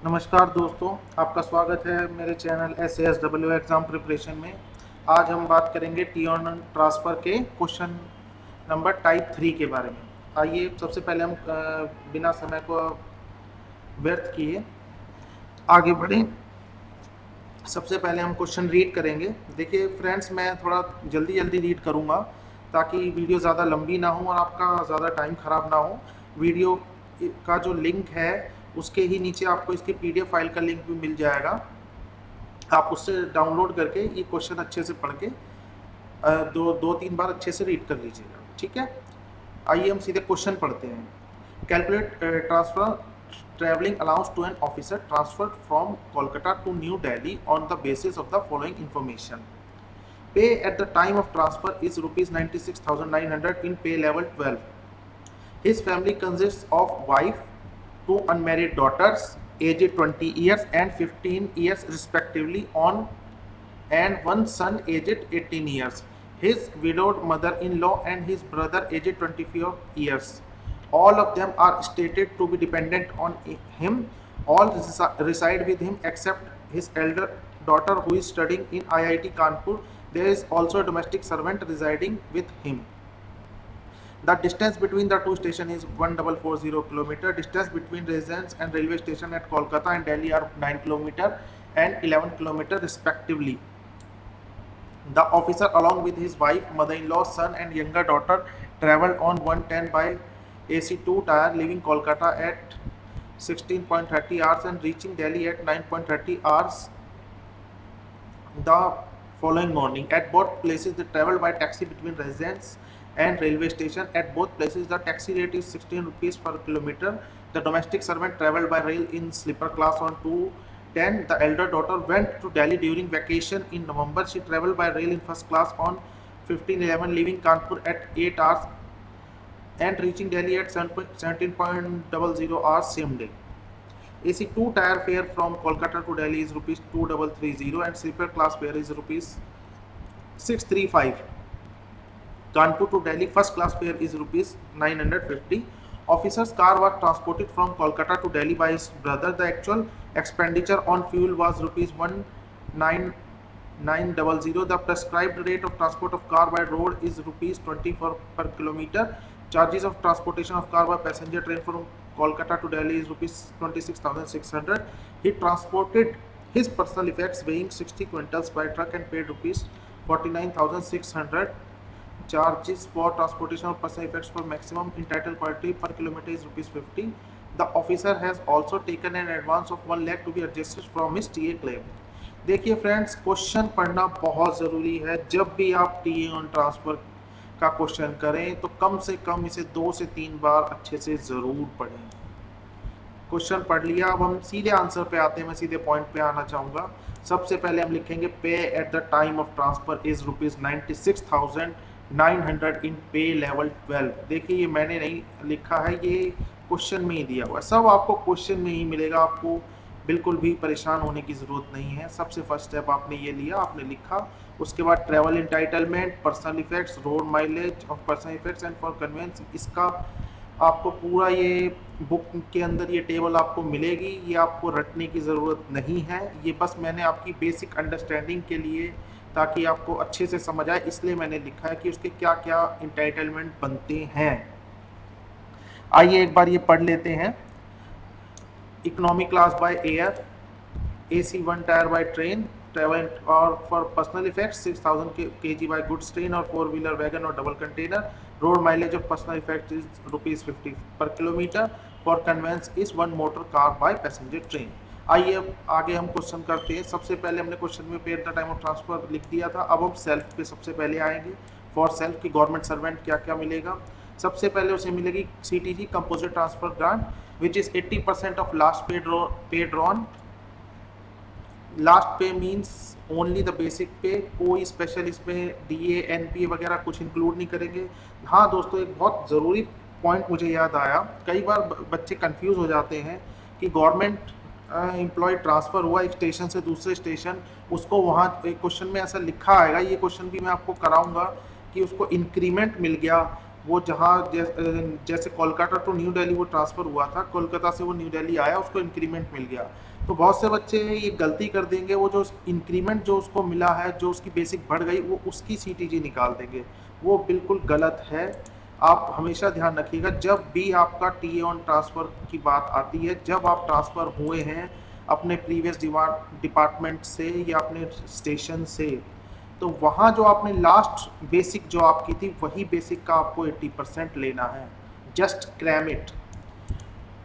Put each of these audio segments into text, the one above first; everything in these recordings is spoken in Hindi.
नमस्कार दोस्तों, आपका स्वागत है मेरे चैनल SASW एग्ज़ाम प्रिपरेशन में। आज हम बात करेंगे टी ऑन ट्रांसफ़र के क्वेश्चन नंबर टाइप 3 के बारे में। आइए सबसे पहले हम बिना समय को व्यर्थ किए आगे बढ़ें। सबसे पहले हम क्वेश्चन रीड करेंगे। देखिए फ्रेंड्स, मैं थोड़ा जल्दी जल्दी रीड करूँगा ताकि वीडियो ज़्यादा लंबी ना हो और आपका ज़्यादा टाइम ख़राब ना हो। वीडियो का जो लिंक है उसके ही नीचे आपको इसकी PDF फाइल का लिंक भी मिल जाएगा। आप उससे डाउनलोड करके ये क्वेश्चन अच्छे से पढ़ के दो तीन बार अच्छे से रीड कर लीजिएगा, ठीक है। आइए हम सीधे क्वेश्चन पढ़ते हैं। Calculate transfer traveling allowance to an officer transferred from Kolkata to New Delhi on the basis of the following information. Pay at the time of transfer is rupees 96,900 in pay level 12. His family consists of wife, two unmarried daughters aged 20 years and 15 years respectively and one son aged 18 years. His widowed mother-in-law and his brother aged 24 years. All of them are stated to be dependent on him. All reside with him except his elder daughter who is studying in IIT Kanpur. There is also a domestic servant residing with him. The distance between the two stations is 1440 km. Distance between residence and railway station at Kolkata and Delhi are 9 km and 11 km respectively. The officer along with his wife, mother-in-law, son and younger daughter travelled on 110 by AC2 tire, leaving Kolkata at 16.30 hours and reaching Delhi at 9.30 hours the following morning. At both places they travelled by taxi between residence and railway station. At both places the taxi rate is 16 rupees per kilometer. The domestic servant travelled by rail in sleeper class on 210. The elder daughter went to Delhi during vacation in November. She travelled by rail in first class on 1511, leaving Kanpur at 8 hours and reaching Delhi at 17.00 hours same day. AC2 tire fare from Kolkata to Delhi is rupees 2330 and sleeper class fare is rupees 635. Kanpur to Delhi first class fare is rupees 950. Officer's car was transported from Kolkata to Delhi by his brother. The actual expenditure on fuel was rupees 19900. The prescribed rate of transport of car by road is rupees 24 per kilometer. Charges of transportation of car by passenger train from Kolkata to Delhi is rupees 26,600. He transported his personal effects weighing 60 quintals by truck and paid rupees 49,600. Charges for transportation of personal effects for maximum entitled quantity per kilometer is rupees 50. The officer has also taken an advance of 1 lakh to be adjusted from his TA claim. देखिए फ्रेंड्स, क्वेश्चन पढ़ना बहुत ज़रूरी है। जब भी आप टी ऑन ट्रांसफ़र का क्वेश्चन करें तो कम से कम इसे 2 से 3 बार अच्छे से ज़रूर पढ़ें। क्वेश्चन पढ़ लिया, अब हम सीधे आंसर पे आते हैं। मैं सीधे पॉइंट पे आना चाहूँगा। सबसे पहले हम लिखेंगे पे at the time of transfer is rupees 96,900 इन पे लेवल 12। देखिए ये मैंने नहीं लिखा है, ये क्वेश्चन में ही दिया हुआ है। सब आपको क्वेश्चन में ही मिलेगा, आपको बिल्कुल भी परेशान होने की ज़रूरत नहीं है। सबसे फर्स्ट स्टेप आपने ये लिया, आपने लिखा। उसके बाद travel entitlement, personal effects, road mileage of personal effects and for conveyance, इसका आपको पूरा ये बुक के अंदर ये टेबल आपको मिलेगी। ये आपको रटने की ज़रूरत नहीं है, ये बस मैंने आपकी बेसिक अंडरस्टैंडिंग के लिए, ताकि आपको अच्छे से समझ आए, इसलिए मैंने लिखा है कि उसके क्या क्या इंटाइटलमेंट बनते हैं। आइए एक बार ये पढ़ लेते हैं। Economy class by air, AC1 tier by train, travel और for personal effects 6000 kg by goods train और 4-व्हीलर वैगन और double container. Road mileage of personal effect is rupees 50 per kilometre. For conveyance is 1 motor car by passenger train. आइए अब आगे हम क्वेश्चन करते हैं। सबसे पहले हमने क्वेश्चन में पे at the time of transfer लिख दिया था। अब हम सेल्फ पे सबसे पहले आएंगे। फॉर सेल्फ की गवर्नमेंट सर्वेंट क्या क्या मिलेगा। सबसे पहले उसे मिलेगी CTG composite transfer grant which is 80% of last पे ड्रॉन। लास्ट पे मीन्स ओनली द बेसिक पे, कोई स्पेशल इसमें DA NPA वगैरह कुछ इंक्लूड नहीं करेंगे। हाँ दोस्तों, एक बहुत ज़रूरी पॉइंट मुझे याद आया। कई बार बच्चे कंफ्यूज हो जाते हैं कि गवर्नमेंट एम्प्लॉय ट्रांसफ़र हुआ एक स्टेशन से दूसरे स्टेशन, उसको वहाँ एक क्वेश्चन में ऐसा लिखा आएगा, ये क्वेश्चन भी मैं आपको कराऊंगा कि उसको इंक्रीमेंट मिल गया। वो जहाँ जैसे कोलकाता टू न्यू दिल्ली वो ट्रांसफ़र हुआ था, कोलकाता से वो न्यू दिल्ली आया, उसको इंक्रीमेंट मिल गया। तो बहुत से बच्चे ये गलती कर देंगे, वो जो इंक्रीमेंट जो उसको मिला है, जो उसकी बेसिक बढ़ गई, वो उसकी सीटीजी निकाल देंगे। वो बिल्कुल गलत है। आप हमेशा ध्यान रखिएगा, जब भी आपका टीए ऑन ट्रांसफ़र की बात आती है, जब आप ट्रांसफ़र हुए हैं अपने प्रीवियस डिपार्टमेंट से या अपने स्टेशन से, तो वहाँ जो आपने लास्ट बेसिक जो आपकी थी, वही बेसिक का आपको 80% लेना है। Just cram it.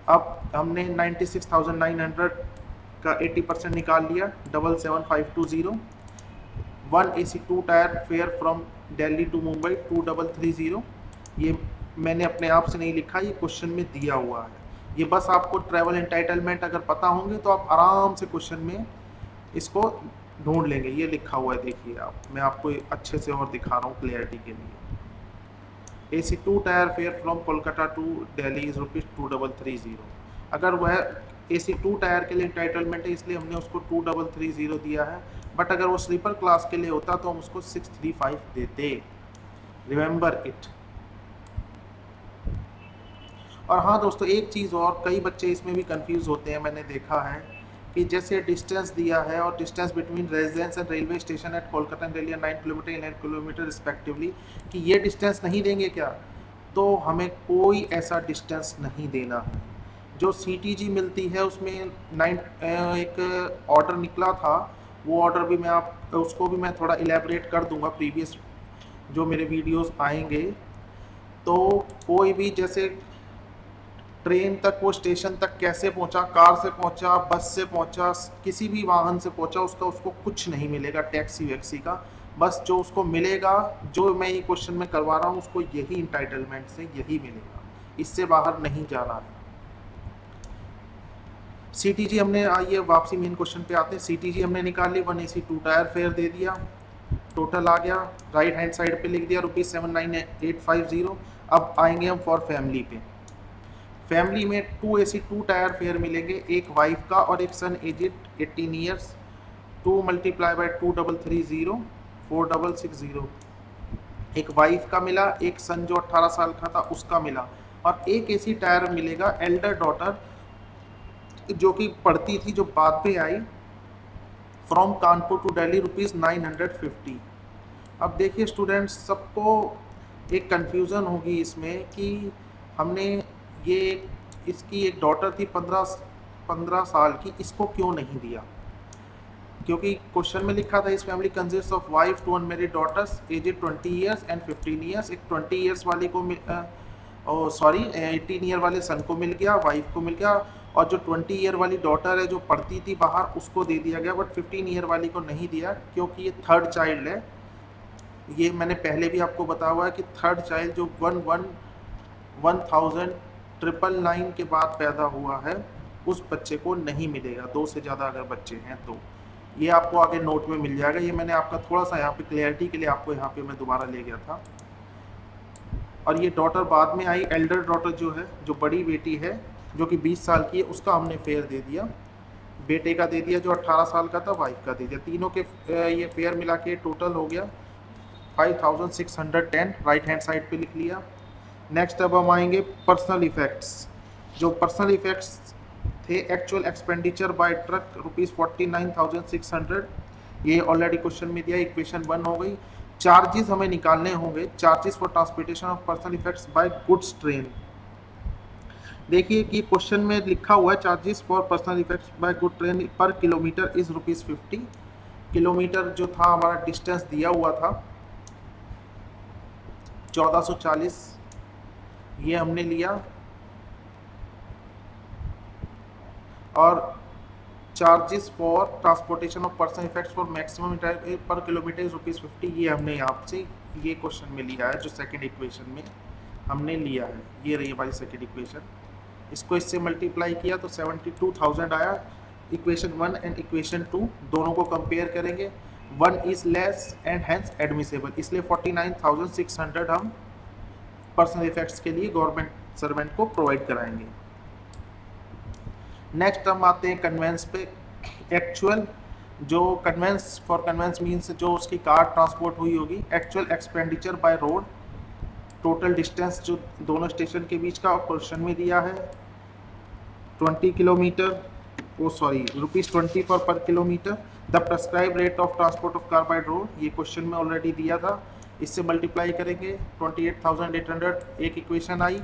अब हमने 96,900 का 80% निकाल लिया, 77520। 1 AC 2 tier fare from Delhi to Mumbai 2330। ये मैंने अपने आप से नहीं लिखा, ये क्वेश्चन में दिया हुआ है। ये बस आपको ट्रैवल एंटाइटलमेंट अगर पता होंगे तो आप आराम से क्वेश्चन में इसको ढूंढ लेंगे। ये लिखा हुआ है, देखिए आप, मैं आपको अच्छे से और दिखा रहा हूँ क्लियरिटी के लिए। AC 2 tier fare from Kolkata to Delhi is ₹2330। अगर वह AC 2 टायर के लिए इंटाइटलमेंट है, इसलिए हमने उसको 2330 दिया है। बट अगर वो स्लीपर क्लास के लिए होता तो हम उसको 635 देते। Remember it. और हाँ दोस्तों, एक चीज़ और, कई बच्चे इसमें भी कंफ्यूज होते हैं, मैंने देखा है कि जैसे डिस्टेंस दिया है और distance between residence and railway station at Kolkata and Delhi 9 kilometre 9 kilometre respectively, कि ये डिस्टेंस नहीं देंगे क्या? तो हमें कोई ऐसा डिस्टेंस नहीं देना है। जो सीटीजी मिलती है उसमें एक ऑर्डर निकला था, वो ऑर्डर भी मैं उसको भी मैं थोड़ा इलेबरेट कर दूंगा प्रीवियस जो मेरे वीडियोस आएंगे। तो कोई भी जैसे ट्रेन तक, वो स्टेशन तक कैसे पहुंचा, कार से पहुंचा, बस से पहुंचा, किसी भी वाहन से पहुंचा, उसको कुछ नहीं मिलेगा टैक्सी वैक्सी का। बस जो उसको मिलेगा, जो मैं ये क्वेश्चन में करवा रहा हूँ, उसको यही इंटाइटलमेंट से यही मिलेगा, इससे बाहर नहीं जाना है। सीटीजी हमने, आइए वापसी मेन क्वेश्चन पे आते हैं। सीटीजी हमने निकाल ली, 1 AC 2 टायर फेयर दे दिया, टोटल आ गया, राइट हैंड साइड पे लिख दिया ₹79850। अब आएंगे हम फॉर फैमिली पे। फैमिली में 2 AC 2 टायर फेयर मिलेंगे, एक वाइफ का और एक सन एजेड 18 ईयर्स। 2 multiply by 2330, 4660। एक वाइफ का मिला, एक सन जो 18 साल का था उसका मिला, और एक AC टायर मिलेगा एल्डर डॉटर जो कि पढ़ती थी, जो बाद में आई, फ्रॉम कानपुर टू दिल्ली ₹950। अब देखिए स्टूडेंट्स, सबको एक कन्फ्यूज़न होगी इसमें कि हमने ये इसकी एक डॉटर थी 15 साल की, इसको क्यों नहीं दिया? क्योंकि क्वेश्चन में लिखा था इस family consist of wife, 2 unmarried daughters aged 20 years and 15 years. एक 20 ईयर्स वाले को 18 ईयर वाले सन को मिल गया, वाइफ को मिल गया, और जो 20 ईयर वाली डॉटर है जो पढ़ती थी बाहर, उसको दे दिया गया। बट 15 ईयर वाली को नहीं दिया, क्योंकि ये थर्ड चाइल्ड है। ये मैंने पहले भी आपको बताया हुआ है कि थर्ड चाइल्ड जो 1999 के बाद पैदा हुआ है, उस बच्चे को नहीं मिलेगा। 2 से ज़्यादा अगर बच्चे हैं तो ये आपको आगे नोट में मिल जाएगा। ये मैंने आपका थोड़ा सा यहाँ पे क्लियरिटी के लिए आपको यहाँ पे मैं दोबारा ले गया था। और ये डॉटर बाद में आई, एल्डर डॉटर जो है, जो बड़ी बेटी है, जो कि 20 साल की है, उसका हमने फेयर दे दिया। बेटे का दे दिया जो 18 साल का था, वाइफ का दे दिया। तीनों के ये फेयर मिला के टोटल हो गया 5610, राइट हैंड साइड पे लिख लिया। नेक्स्ट अब हम आएंगे पर्सनल इफेक्ट्स। जो पर्सनल इफेक्ट्स थे, एक्चुअल एक्सपेंडिचर बाय ट्रक ₹49,600, ये ऑलरेडी क्वेश्चन में दिया, इक्वेशन 1 हो गई। चार्जेस हमें निकालने होंगे, charges for transportation of personal effects by goods train. देखिए कि क्वेश्चन में लिखा हुआ है charges for personal effects by good train per kilometre is ₹50। Kilometre जो था हमारा डिस्टेंस दिया हुआ था 1440, ये हमने लिया, और charges for transportation of personal effects for maximum पर किलोमीटर इज ₹50, ये हमने यहाँ से ये क्वेश्चन में लिया है, जो सेकंड इक्वेशन में हमने लिया है। ये रही हमारी सेकंड इक्वेशन। इसको इससे मल्टीप्लाई किया तो 72,000 आया। इक्वेशन 1 एंड इक्वेशन 2 दोनों को कंपेयर करेंगे, 1 is less and hence admissible, इसलिए 49,600 हम पर्सनल इफेक्ट्स के लिए गवर्नमेंट सर्वेंट को प्रोवाइड कराएंगे। नेक्स्ट हम आते हैं कन्वेंस पे। एक्चुअल जो कन्वेंस, फॉर कन्वेंस मीन्स जो उसकी कार ट्रांसपोर्ट हुई होगी। Actual expenditure by road, total distance जो दोनों स्टेशन के बीच का क्वेश्चन में दिया है 20 kilometre. ₹20 per kilometre. The prescribe rate of transport of car by road, ये क्वेश्चन में ऑलरेडी दिया था, इससे मल्टीप्लाई करेंगे 28,800, एक इक्वेशन आई।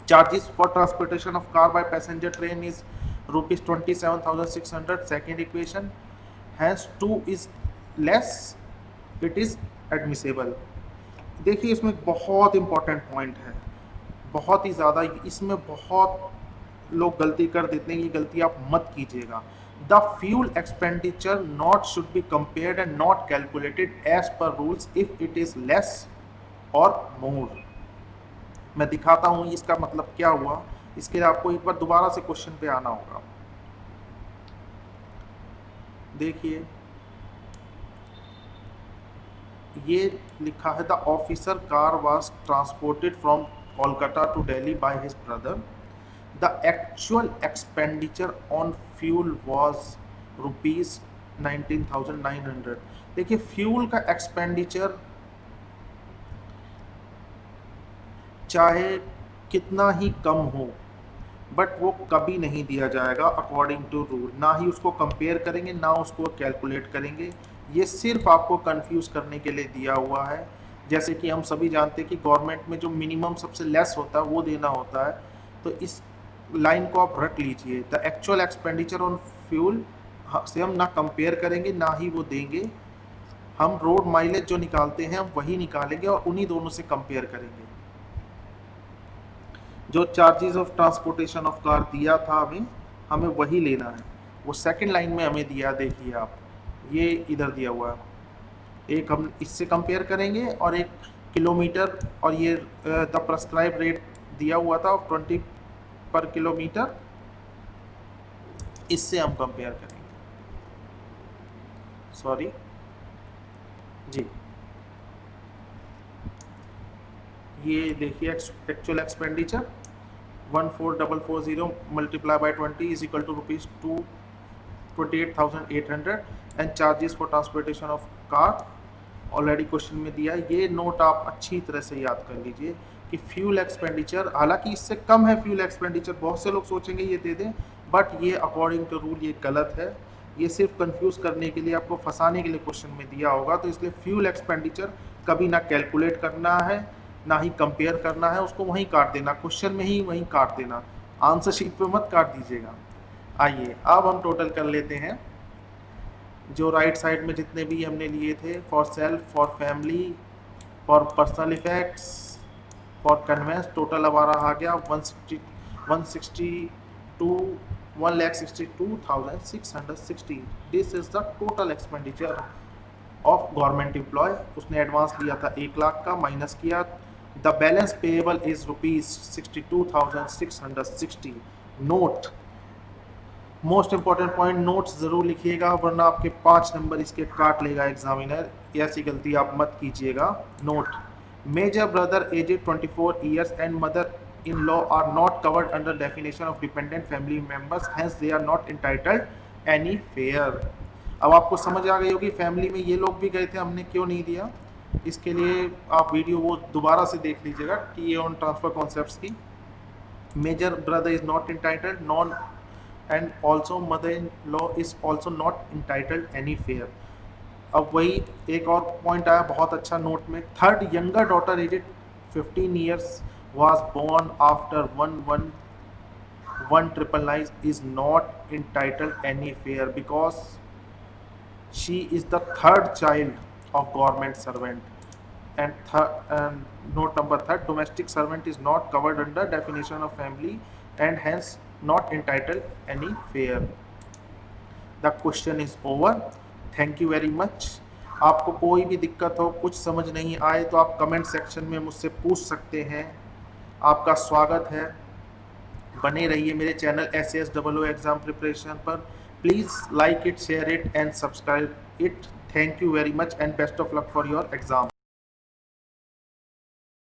Charges for transportation of car by passenger train is ₹27,600, second equation. Hence 2 is less, it is admissible. देखिए इसमें बहुत इंपॉर्टेंट पॉइंट है, बहुत ही ज़्यादा, इसमें बहुत लोग गलती कर देते हैं, ये गलती आप मत कीजिएगा। The fuel expenditure not should be compared and not calculated as per rules if it is less और मोर। मैं दिखाता हूँ इसका मतलब क्या हुआ, इसके लिए आपको एक बार दोबारा से क्वेश्चन पे आना होगा। देखिए ये लिखा है, the officer car was transported from Kolkata to Delhi by his brother. The actual expenditure on fuel was ₹19,900। देखिए फ्यूल का एक्सपेंडिचर चाहे कितना ही कम हो, बट वो कभी नहीं दिया जाएगा अकॉर्डिंग टू रूल, ना ही उसको कंपेयर करेंगे ना उसको कैलकुलेट करेंगे। ये सिर्फ आपको कंफ्यूज करने के लिए दिया हुआ है। जैसे कि हम सभी जानते हैं कि गवर्नमेंट में जो मिनिमम सबसे लेस होता है वो देना होता है, तो इस लाइन को आप रट लीजिए। The actual expenditure on fuel से हम ना कंपेयर करेंगे ना ही वो देंगे, हम रोड माइलेज जो निकालते हैं हम वही निकालेंगे और उन्हीं दोनों से कंपेयर करेंगे। जो charges of transportation of car दिया था हमें वही लेना है, वो सेकंड लाइन में हमें दिया, देखिए आप ये इधर दिया हुआ है, एक हम इससे कंपेयर करेंगे और एक किलोमीटर, और ये द प्रेस्क्राइब रेट दिया हुआ था 20 पर किलोमीटर, इससे हम कंपेयर करेंगे। सॉरी जी, ये देखिए actual expenditure 14,440 multiply by 20 is equal to ₹28,800 and charges for transportation of car already question में दिया है। ये नोट आप अच्छी तरह से याद कर लीजिए कि फ्यूल एक्सपेंडिचर, हालांकि इससे कम है फ्यूल एक्सपेंडिचर, बहुत से लोग सोचेंगे ये दे दें, बट ये अकॉर्डिंग टू रूल ये गलत है। ये सिर्फ कंफ्यूज करने के लिए, आपको फंसाने के लिए क्वेश्चन में दिया होगा, तो इसलिए फ्यूल एक्सपेंडिचर कभी ना कैलकुलेट करना है ना ही कंपेयर करना है, उसको वहीं काट देना, क्वेश्चन में ही वहीं काट देना, आंसर शीट पे मत काट दीजिएगा। आइए अब हम टोटल कर लेते हैं जो राइट साइड में जितने भी हमने लिए थे, for self, for family, for personal effects, for conveyance, total हमारा आ गया 1,62,660। This is the total expenditure of government employ. उसने एडवांस लिया था 1 लाख का, माइनस किया, the balance payable is ₹62,660। Note, most important point, notes जरूर लिखिएगा वरना आपके 5 नंबर इसके काट लेगा एग्जामिनर, ऐसी गलती आप मत कीजिएगा। Note, major brother aged 24 years and mother in law are not covered under definition of dependent family members, hence they are not entitled any fare. अब आपको समझ आ गई होगी फैमिली में ये लोग भी गए थे, हमने क्यों नहीं दिया, इसके लिए आप वीडियो वो दोबारा से देख लीजिएगा टी ऑन ट्रांसफर कॉन्सेप्ट्स की। Major brother is not entitled, none and also mother in law is also not entitled any fare. अब वही एक और पॉइंट आया बहुत अच्छा नोट में, third younger daughter aged 15 years was born after 1,1,999 is not entitled any fare because she is the third child of government servant, and note number 3, domestic servant is not covered under definition of family and hence not entitled any fare. The question is over. Thank you very much. आपको कोई भी दिक्कत हो, कुछ समझ नहीं आए तो आप कमेंट सेक्शन में मुझसे पूछ सकते हैं, आपका स्वागत है। बने रहिए मेरे चैनल SASSOO एग्ज़ाम प्रिपरेशन पर। Please like it, share it and subscribe it. Thank you very much and best of luck for your exam.